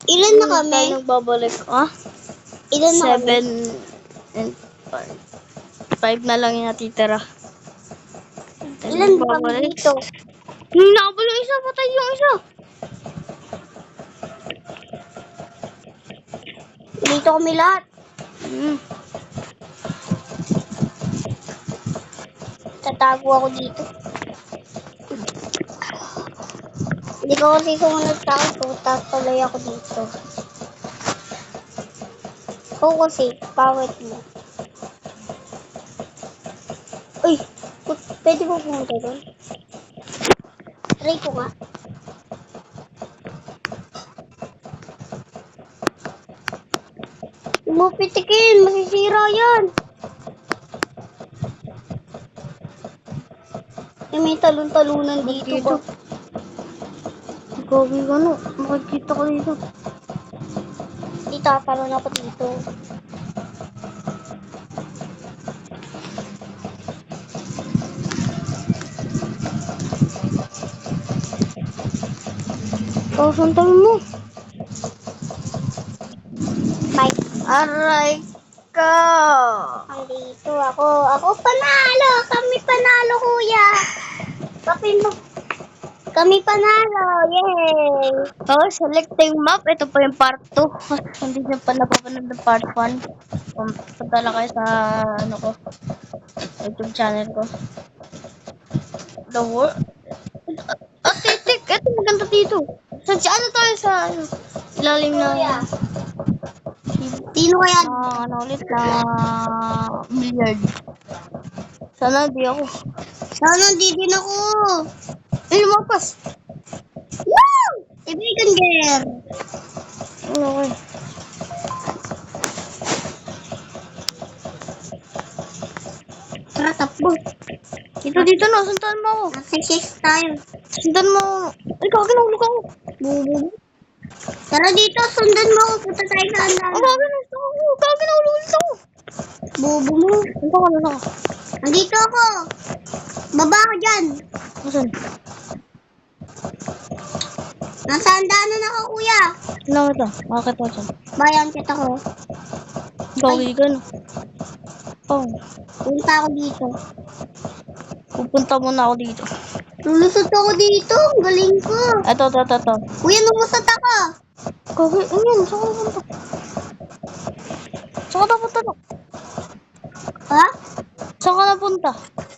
Ilan na kami? Tayo nagbabalik. Ah? Ilan na kami? 7 and 5. 5 na lang yung natitira. Ilan ba kami dito? Nakabalo isa, patay yung isa. Dito kami lahat. Tatago ako dito. Hindi ko kasi sumunod sa akin. Putas tuloy ako dito. Oo kasi, pawit mo. Uy, pwede mo pumunta doon? Try ko nga. Huwag mo pitikin, masisira yan. May talon-talunan dito ba? Gawin ko ano, makikita ko dito. Di tatalon ako dito. Oh, santay mo. Bye. Aray ka. Andito ako. Ako panalo! Kami panalo, kuya! Kami panalo! Yay! Oh, select yung map. Ito pa yung part 2. Hindi nyo pa napapanood ng part 1. Punta lang kayo sa ano ko, YouTube channel ko. The world. Titik. Ito maganda dito. Ano tayo sa ilalim ng Sino kaya? ano ulit na billiard. Sana di ako. Sana hindi din ako. Lumapas. Woo! Ibigan girl. Ano ko Tara, takbo. Dito na. Sundan mo ako. Nasa chest tayo. Sundan mo ako. Ay, kakinahulog ako. Bubu. Tara dito, sundan mo ako. Punta tayo sa Ang andan. kakinahulog ulit ako. Bubu mo. Punta ka na ako. Andito ako. Baba ka dyan. Asan? Nasa andanan ako, kuya. Ano ito? Bakit mo dyan? Bayan kita ko. Gawin ka na. Oh, Punta ako dito. pupunta muna ako dito. Lulusot ako dito. Ang galing ko. Ito. Kuya, lumusot ako. Gawin, ayun. Saan ka napunta? Saan ka napunta na? Ha? Saan ka napunta?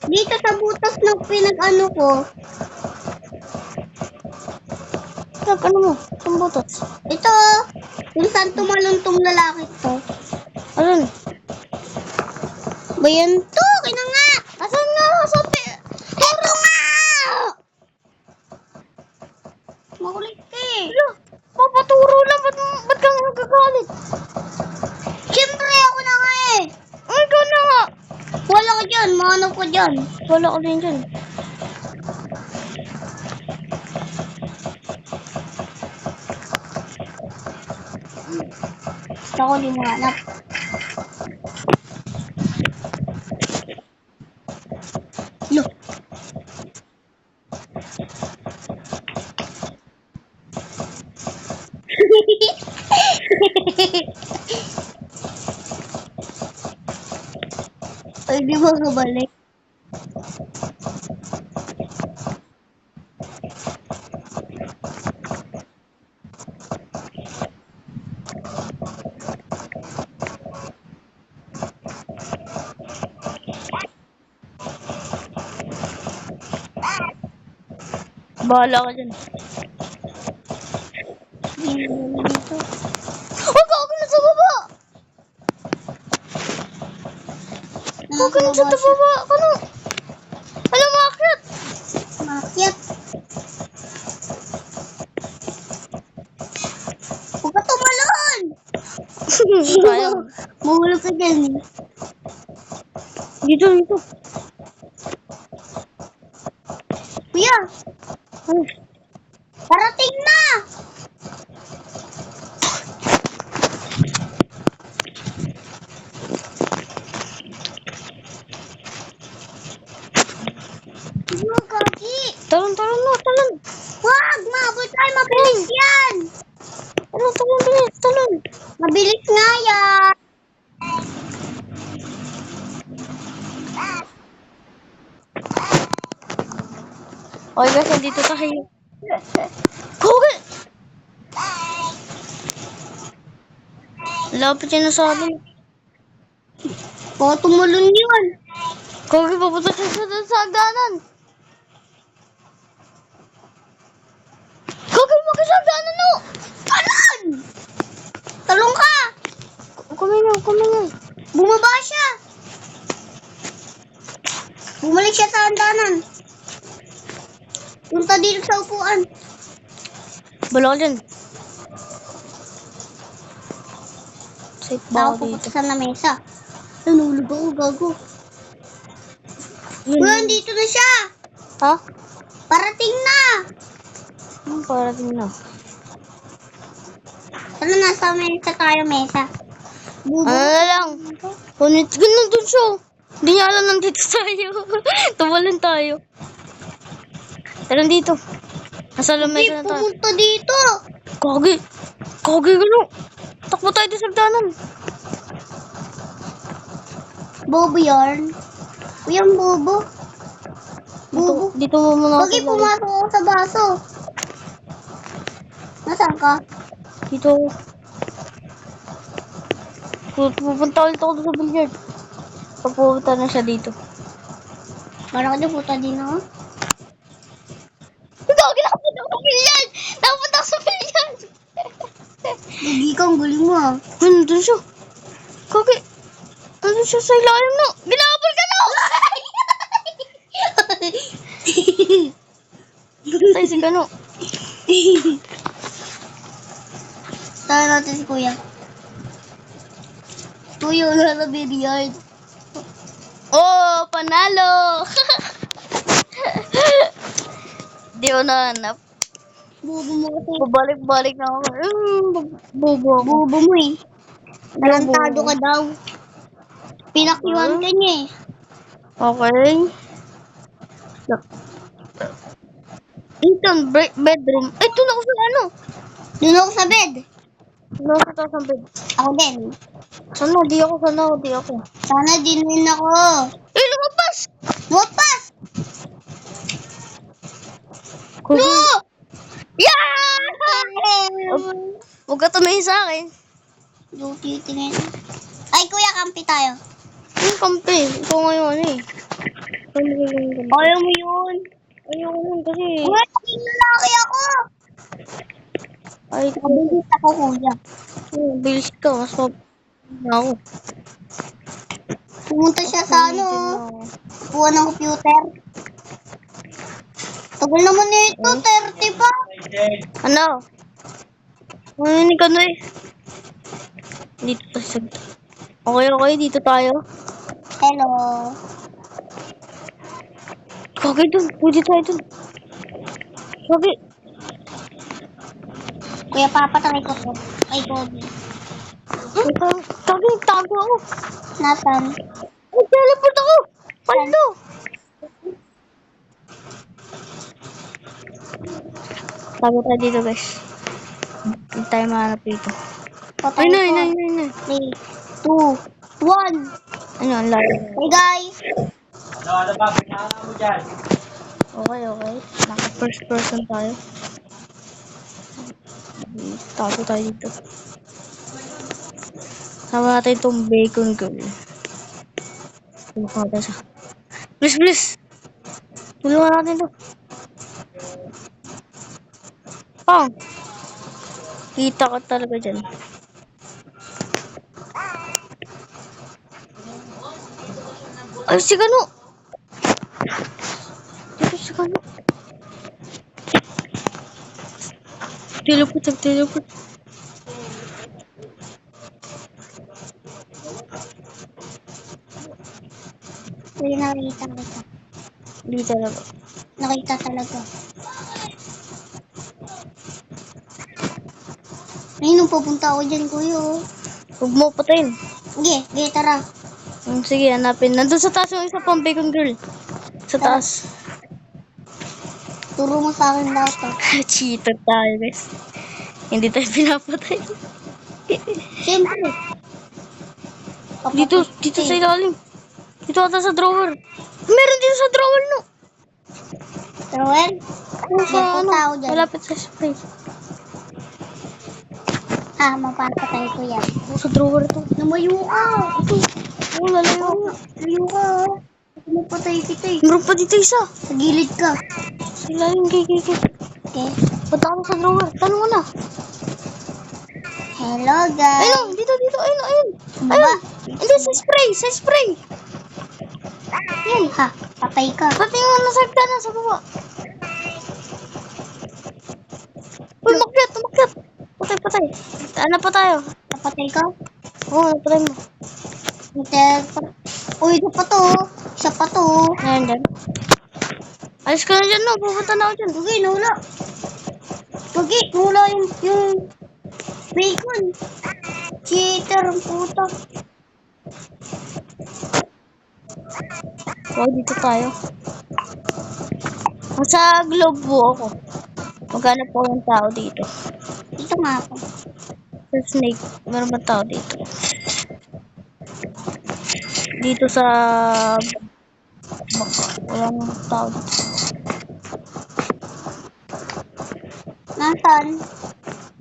Dito sa butas ng pinag-ano ko. Ano mo? Saan butas? Ito. Kung saan tumalon tong lalaki to. Ayun. Ba yan to? Kina nga. Asan nga? Sabi. Ito nga! Makulit ka eh. Wala. Papaturo lang. Ba't ka nagagalit? Siyempre ako na nga eh. Ay, ikaw na nga. Wala ka dyan. Mahanap ko dyan. Wala ko din dyan. Gusto ko di mahanap. Lo. Ay, di ba kabalik? Bahala ka dyan. Dito. Huwag ako na sa baba! Huwag ka na sa baba! Ano? Alam mo, akyat! Makyat. Huwag ka tumalon! Sayang. Mahulog ka dyan eh. Dito. Kuya! Parating na! Yung kaki! Talon. Wag! Mabot tayo! Mabilis yan! Ano to? bilis. Talon. Mabilis nga yan. Okay guys, nandito tayo. Google! Lapit yan na sa atin. Baka tumalon yun. Google, papunta siya sa hagdanan. Google, makisagdanan no! Talon! Talong ka! Kumain. Bumaba siya. Bumalik siya sa handanan. Punta dito sa upuan. Bala ka dyan. Safe ba Ako ako dito? pupunta sa lamesa. Nanulog ako, gago. Yun. Uy, dito na siya. Ha? Parating na. Anong parating na? Ano, nasa mesa tayo, mesa. Bubo. Ano na lang? Punit ka na dun siya. Hindi niya alam nandito tayo. Tumalan tayo. Tara dito. Nasa Hindi, lamesa na tayo. pumunta dito. Kagi gano. Takbo tayo sa hagdanan. Bobo yarn. Uy, ang bobo. Bobo. Dito mo muna Bakit ako. pumasok ako sa baso? Nasaan ka? Dito. Pupunta ulit ako sa billiard. Pagpupunta na siya dito. Parang ka puta din ako. Gagi, nakapunta ako sa billiard! Nakapunta ako sa billiard! Gagi ka, ang galing mo ah. Nandun siya. Gagi. Nandun siya sa ilalim no. Ginabal ka no! Tay si Kano. Tara natin si Kuya. Kuya, wala na billiard. Oh, panalo! Di ko nahanap. Bobo mo kasi. Babalik-balik na ako. Bobo ako. Bobo mo eh. Tarantado ka daw. Pinakiwan ka niya eh. Okay. Inton, bedroom. Ay, doon ako sa ano? Doon ako sa bed. Doon ako sa bed. Ako din. Sana, di ako. Sana din ako. Eh, lumabas! Lumabas! No! No! Yeah! Huwag ka tumingin sa akin. Yung titingin. Ay, Kuya, kampi tayo. Yung kampe. Ikaw ngayon eh. Ayaw mo yun. Ayoko nun kasi. Kuya, naging lalaki ako. Ay, Mabilis ako, Kuya. bilis ka. Mas na ako. Pumunta siya sa ano, upuan ng computer. Tagal naman nito, 30 pa. Ano? Ano ka na eh? Dito tayo sa... Okay, dito tayo. Hello. Kagay dun, pwede tayo dun. Kagay. Kuya, papatay ko to. Ay, Kobe. Kagay, tago ako. Nathan. Ay, teleport ako. Paldo. Tago tayo dito guys. Hindi tayo mahanap dito. Patay Ay, ko. nay. 3, 2, 1. Ano, ang layo. Hey, guys. Ano ba? Pinangalan mo dyan? Okay. Naka first person tayo. Tago tayo dito. Sama natin itong bacon girl. Tulungan natin siya. Please! Tulungan natin to. Pang! Kita ka talaga dyan. Ay, si Gano! Dito si Gano. Teleport. Kuya, nakita kita. Hindi talaga. Nakita talaga. Ay, nung pupunta ako dyan, Kuya. Oh. Huwag mo patayin. Sige, tara. Sige, hanapin. Nandun sa taas yung isa pang bacon girl. Sa taas. Turo mo sa akin lahat. Oh. Cheater tayo, guys. Hindi tayo pinapatay. Siyempre. Dito sa ilalim. Dito ata sa drawer. Meron dito sa drawer, no? Rowan? Ano sa May ano? tao dyan. Malapit sa spray. Mapapatay ko yan. Sa drawer to. Lumayo ka. Ito. Oh, lalayo. Lumayo ka. Mapatay kita eh. Meron pa dito isa. Sa gilid ka. Sa ilalim, kiki. Okay. Punta ka sa drawer. Tanong mo na. Hello guys. Ayun, dito. Ayun. Baba. Hindi, sa spray. Yan ha. Patay ka. Pati yung nasa hagdanan sa baba. Uy, umakyat. Patay. Ano pa tayo? Napatay ka? Oo, napatay mo. Uy, isa pa to. Ayan, dyan. Alis ka na dyan, no? Pupunta na ako dyan. Tugi, nahula. Tugi, nahula yung bacon. Cheater, ang puta. Oh, dito tayo. Sa globe po ako. Maghanap po yung tao dito. Dito nga ako. Sa snake, meron ba tao dito? Dito sa... Walang tao dito. Nasaan?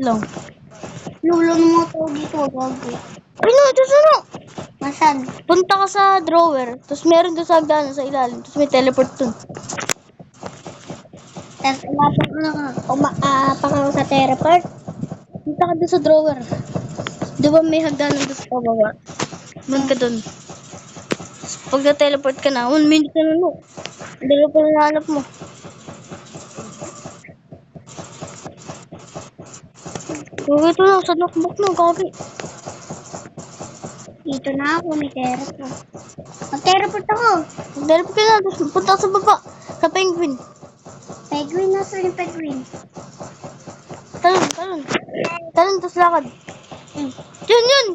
Lang. Lulo ng mga tao dito. Gago. Ay no, dito no! Nasaan? Punta ka sa drawer, tapos meron doon sa hagdanan sa ilalim, tapos may teleport dun. Tapos pangako sa teleport. Punta ka doon sa drawer. Di ba may hagdanan doon sa baba? Doon ka doon. Pag na-teleport ka na, 1 minute na no. Dalo pa na nahanap mo. Huwag ito na, sa notebook na, kagi. Dito na ako, may teleport. Mag-teleport ako. Teleport ka na, tapos punta ka sa baba. Sa penguin. Penguin, nasa yung penguin? Talon. Talon, tapos lakad. Yun.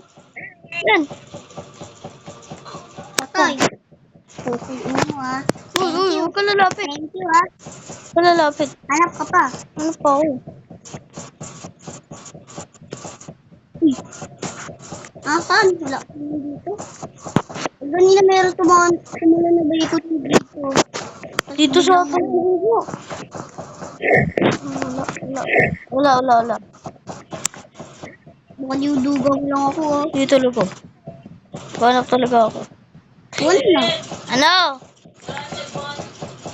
Yan. Patay. Pupuin mo ha. Uy, huwag ka lalapit. Thank you ha. Huwag ka lalapit. Hanap ka pa. Ano pa ako? Saan? Wala ko dito. Ganina meron tumula na ba ikot dito? Dito sa pagbubo. Wala. Mukhang diudugaw lang ako oh. Dito lugo. Hanap talaga ako. Wala na. Ano?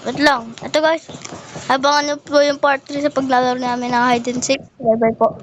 Wait lang. Ito guys. Abangan nyo po yung part 3 sa paglalaro namin ng hide and seek. Bye bye po.